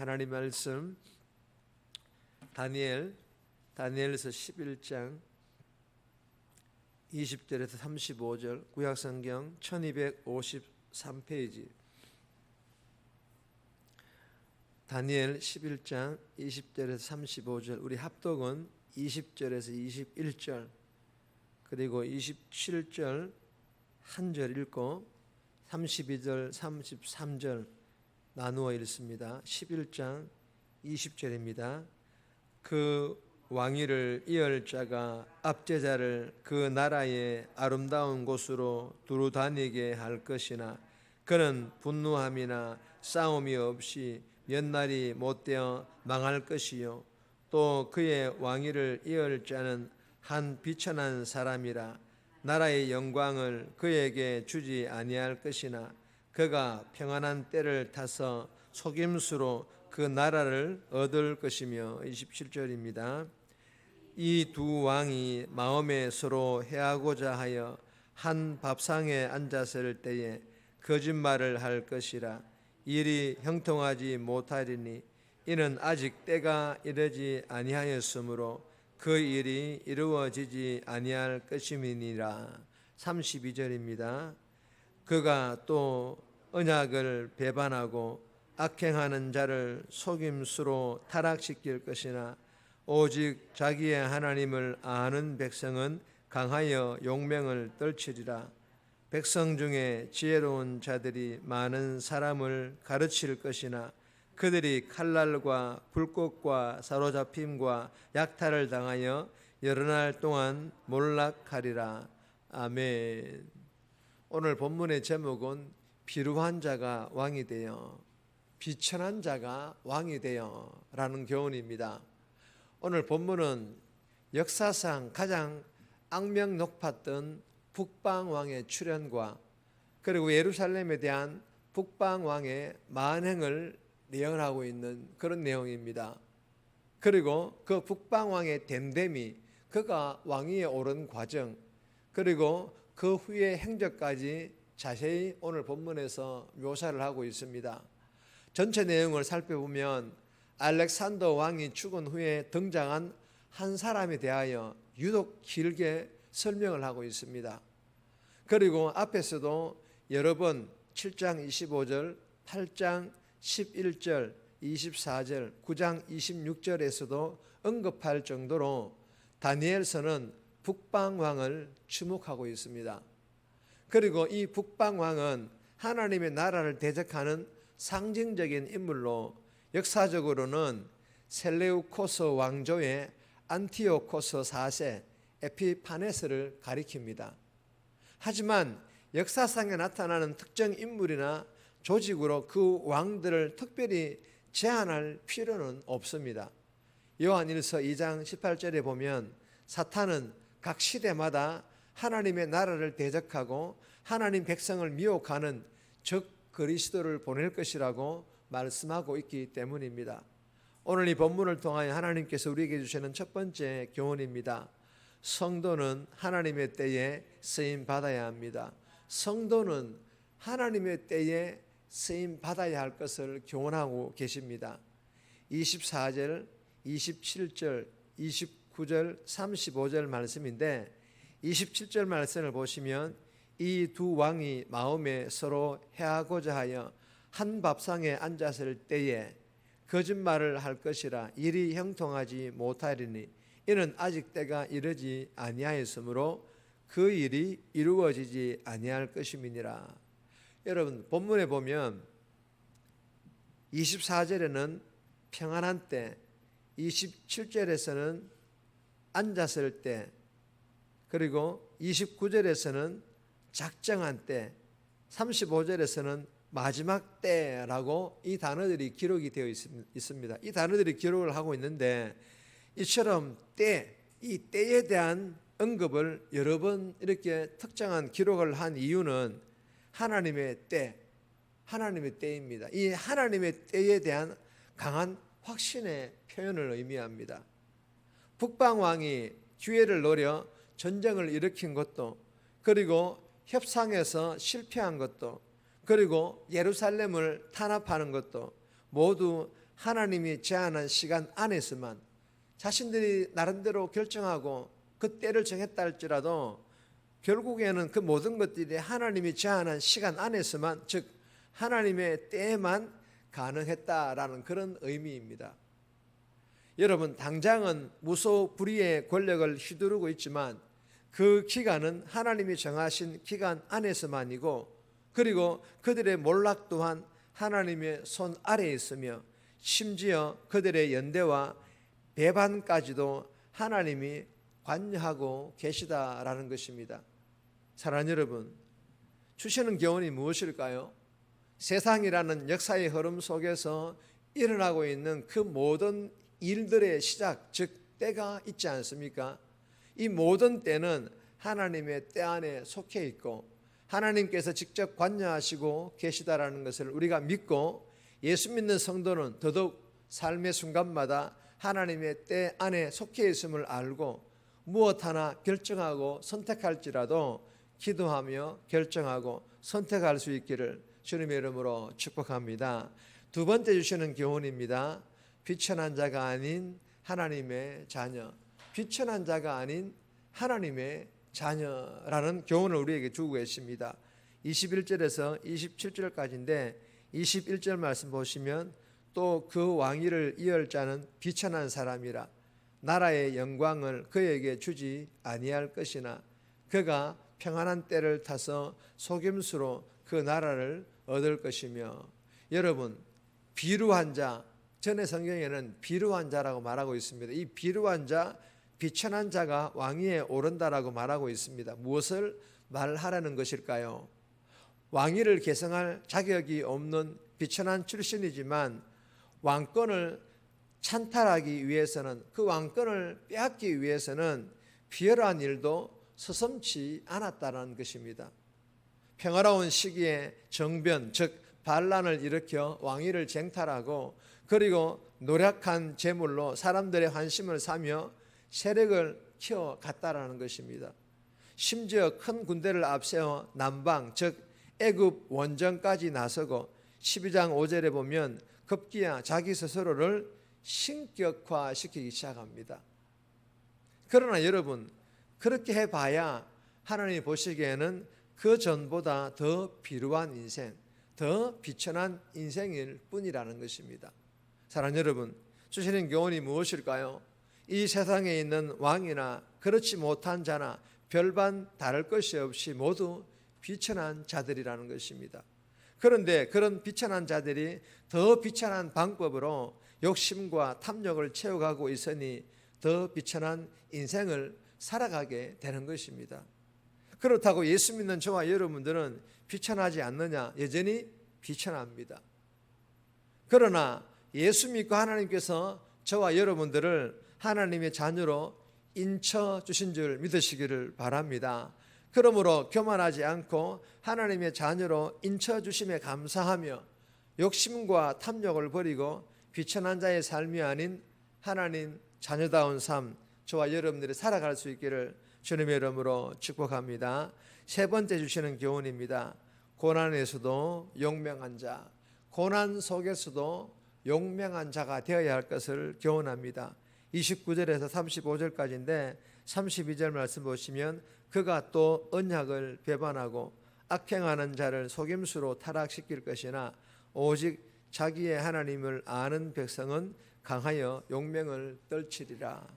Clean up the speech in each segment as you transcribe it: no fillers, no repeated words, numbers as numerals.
하나님 말씀 다니엘서 11장 20절에서 35절, 구약성경 1253페이지. 다니엘 11장 20절에서 35절, 우리 합독은 20절에서 21절, 그리고 27절 한 절 읽고 32절 33절 나누어 읽습니다. 11장 20절입니다. 그 왕위를 이을 자가 압제자를 그 나라의 아름다운 곳으로 두루 다니게 할 것이나 그는 분노함이나 싸움이 없이 몇 날이 못되어 망할 것이요, 또 그의 왕위를 이을 자는 한 비천한 사람이라 나라의 영광을 그에게 주지 아니할 것이나 그가 평안한 때를 타서 속임수로 그 나라를 얻을 것이며. 27절입니다. 이 두 왕이 마음에 서로 해하고자 하여 한 밥상에 앉았을 때에 거짓말을 할 것이라 일이 형통하지 못하리니 이는 아직 때가 이르지 아니하였으므로 그 일이 이루어지지 아니할 것임이니라. 32절입니다. 그가 또 언약을 배반하고 악행하는 자를 속임수로 타락시킬 것이나 오직 자기의 하나님을 아는 백성은 강하여 용맹을 떨치리라. 백성 중에 지혜로운 자들이 많은 사람을 가르칠 것이나 그들이 칼날과 불꽃과 사로잡힘과 약탈을 당하여 여러 날 동안 몰락하리라. 아멘. 오늘 본문의 제목은 비루한 자가 왕이 되어, 비천한 자가 왕이 되어 라는 교훈입니다. 오늘 본문은 역사상 가장 악명 높았던 북방왕의 출현과 그리고 예루살렘에 대한 북방왕의 만행을 예언하고 있는 그런 내용입니다. 그리고 그 북방왕의 됨됨이, 그가 왕위에 오른 과정, 그리고 그 후의 행적까지 자세히 오늘 본문에서 묘사를 하고 있습니다. 전체 내용을 살펴보면 알렉산더 왕이 죽은 후에 등장한 한 사람에 대하여 유독 길게 설명을 하고 있습니다. 그리고 앞에서도 여러 번 7장 25절, 8장 11절, 24절, 9장 26절에서도 언급할 정도로 다니엘서는 북방왕을 주목하고 있습니다. 그리고 이 북방왕은 하나님의 나라를 대적하는 상징적인 인물로 역사적으로는 셀레우코스 왕조의 안티오코스 4세 에피파네스를 가리킵니다. 하지만 역사상에 나타나는 특정 인물이나 조직으로 그 왕들을 특별히 제한할 필요는 없습니다. 요한일서 2장 18절에 보면 사탄은 각 시대마다 하나님의 나라를 대적하고 하나님 백성을 미혹하는 적 그리스도를 보낼 것이라고 말씀하고 있기 때문입니다. 오늘 이 본문을 통하여 하나님께서 우리에게 주시는 첫 번째 교훈입니다. 성도는 하나님의 때에 쓰임 받아야 합니다. 성도는 하나님의 때에 쓰임 받아야 할 것을 교훈하고 계십니다. 24절, 27절, 29절, 35절 말씀인데 27절 말씀을 보시면 이 두 왕이 마음에 서로 해하고자 하여 한 밥상에 앉았을 때에 거짓말을 할 것이라 일이 형통하지 못하리니 이는 아직 때가 이르지 아니하였으므로 그 일이 이루어지지 아니할 것임이니라. 여러분, 본문에 보면 24절에는 평안한 때, 27절에서는 앉았을 때, 그리고 29절에서는 작정한 때, 35절에서는 마지막 때라고 이 단어들이 기록이 되어 있습니다. 이 단어들이 기록을 하고 있는데 이처럼 이 때에 대한 언급을 여러 번 이렇게 특정한 기록을 한 이유는 하나님의 때입니다. 이 하나님의 때에 대한 강한 확신의 표현을 의미합니다. 북방왕이 기회를 노려 전쟁을 일으킨 것도, 그리고 협상에서 실패한 것도, 그리고 예루살렘을 탄압하는 것도 모두 하나님이 제한한 시간 안에서만 자신들이 나름대로 결정하고 그 때를 정했다 할지라도 결국에는 그 모든 것들이 하나님이 제한한 시간 안에서만, 즉 하나님의 때에만 가능했다라는 그런 의미입니다. 여러분, 당장은 무소불위의 권력을 휘두르고 있지만 그 기간은 하나님이 정하신 기간 안에서만이고, 그리고 그들의 몰락 또한 하나님의 손 아래에 있으며 심지어 그들의 연대와 배반까지도 하나님이 관여하고 계시다라는 것입니다. 사랑하는 여러분, 주시는 교훈이 무엇일까요? 세상이라는 역사의 흐름 속에서 일어나고 있는 그 모든 일들의 시작, 즉 때가 있지 않습니까? 이 모든 때는 하나님의 때 안에 속해 있고 하나님께서 직접 관여하시고 계시다라는 것을 우리가 믿고, 예수 믿는 성도는 더더욱 삶의 순간마다 하나님의 때 안에 속해 있음을 알고 무엇 하나 결정하고 선택할지라도 기도하며 결정하고 선택할 수 있기를 주님의 이름으로 축복합니다. 두 번째 주시는 교훈입니다. 비천한 자가 아닌 하나님의 자녀. 비천한 자가 아닌 하나님의 자녀라는 교훈을 우리에게 주고 계십니다. 21절에서 27절까지인데 21절 말씀 보시면, 또 그 왕위를 이을 자는 비천한 사람이라 나라의 영광을 그에게 주지 아니할 것이나 그가 평안한 때를 타서 속임수로 그 나라를 얻을 것이며. 여러분, 비루한 자, 전의 성경에는 비루한 자라고 말하고 있습니다. 이 비루한 자, 비천한 자가 왕위에 오른다라고 말하고 있습니다. 무엇을 말하라는 것일까요? 왕위를 계승할 자격이 없는 비천한 출신이지만 왕권을 찬탈하기 위해서는, 그 왕권을 빼앗기 위해서는 비열한 일도 서슴지 않았다는 것입니다. 평화로운 시기에 정변, 즉 반란을 일으켜 왕위를 쟁탈하고, 그리고 노력한 재물로 사람들의 환심을 사며 세력을 키워갔다라는 것입니다. 심지어 큰 군대를 앞세워 남방, 즉 애굽 원정까지 나서고 12장 5절에 보면 급기야 자기 스스로를 신격화시키기 시작합니다. 그러나 여러분, 그렇게 해봐야 하나님이 보시기에는 그 전보다 더 비루한 인생, 더 비천한 인생일 뿐이라는 것입니다. 사랑하는 여러분, 주시는 교훈이 무엇일까요? 이 세상에 있는 왕이나 그렇지 못한 자나 별반 다를 것이 없이 모두 비천한 자들이라는 것입니다. 그런데 그런 비천한 자들이 더 비천한 방법으로 욕심과 탐욕을 채워가고 있으니 더 비천한 인생을 살아가게 되는 것입니다. 그렇다고 예수 믿는 저와 여러분들은 비천하지 않느냐? 여전히 비천합니다. 그러나 예수 믿고 하나님께서 저와 여러분들을 하나님의 자녀로 인쳐 주신 줄 믿으시기를 바랍니다. 그러므로 교만하지 않고 하나님의 자녀로 인쳐 주심에 감사하며 욕심과 탐욕을 버리고 비천한 자의 삶이 아닌 하나님 자녀다운 삶, 저와 여러분들이 살아갈 수 있기를 주님의 이름으로 축복합니다. 세 번째 주시는 교훈입니다. 고난에서도 용맹한 자, 고난 속에서도 용맹한 자가 되어야 할 것을 교훈합니다. 29절에서 35절까지인데 32절 말씀 보시면, 그가 또 언약을 배반하고 악행하는 자를 속임수로 타락시킬 것이나 오직 자기의 하나님을 아는 백성은 강하여 용맹을 떨치리라.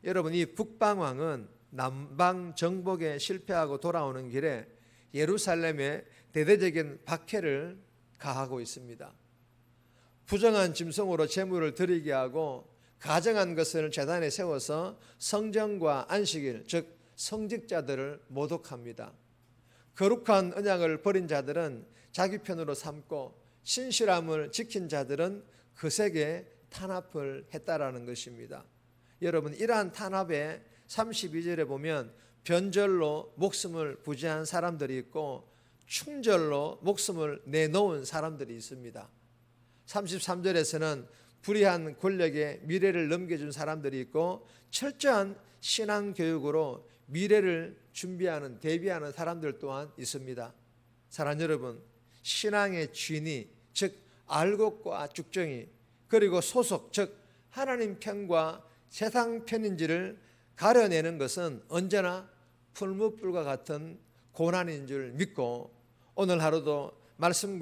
여러분, 이 북방왕은 남방 정복에 실패하고 돌아오는 길에 예루살렘에 대대적인 박해를 가하고 있습니다. 부정한 짐승으로 제물을 드리게 하고 가정한 것을 제단에 세워서 성전과 안식일, 즉 성직자들을 모독합니다. 거룩한 언약을 버린 자들은 자기 편으로 삼고 신실함을 지킨 자들은 거세게 탄압을 했다라는 것입니다. 여러분, 이러한 탄압에 32절에 보면 변절로 목숨을 부지한 사람들이 있고 충절로 목숨을 내놓은 사람들이 있습니다. 33절에서는 불의한 권력에 미래를 넘겨준 사람들이 있고 철저한 신앙 교육으로 미래를 준비하는, 대비하는 사람들 또한 있습니다. 사랑하는 여러분, 신앙의 진위, 즉 알곡과 죽정이, 그리고 소속, 즉 하나님 편과 세상 편인지를 가려내는 것은 언제나 풀무불과 같은 고난인 줄 믿고, 오늘 하루도 말씀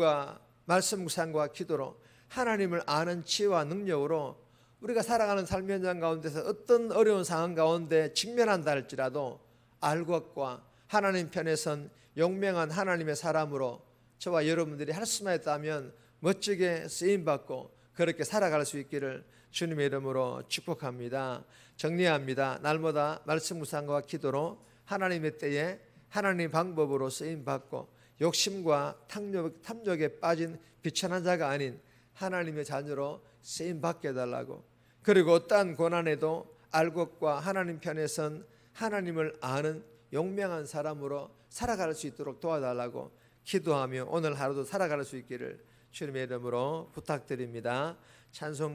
묵상과 기도로 하나님을 아는 지혜와 능력으로 우리가 살아가는 삶의 현장 가운데서 어떤 어려운 상황 가운데 직면한다 할지라도 알것과 하나님 편에 선 용맹한 하나님의 사람으로 저와 여러분들이 할 수만 있다면 멋지게 쓰임받고 그렇게 살아갈 수 있기를 주님의 이름으로 축복합니다. 정리합니다. 날마다 말씀 묵상과 기도로 하나님의 때에 하나님의 방법으로 쓰임받고 욕심과 탐욕에 빠진 비천한 자가 아닌 하나님의 자녀로 쓰임받게 해달라고, 그리고 어떠한 고난에도 알곡과 하나님 편에 선 하나님을 아는 용맹한 사람으로 살아갈 수 있도록 도와달라고 기도하며 오늘 하루도 살아갈 수 있기를 주님의 이름으로 부탁드립니다. 찬송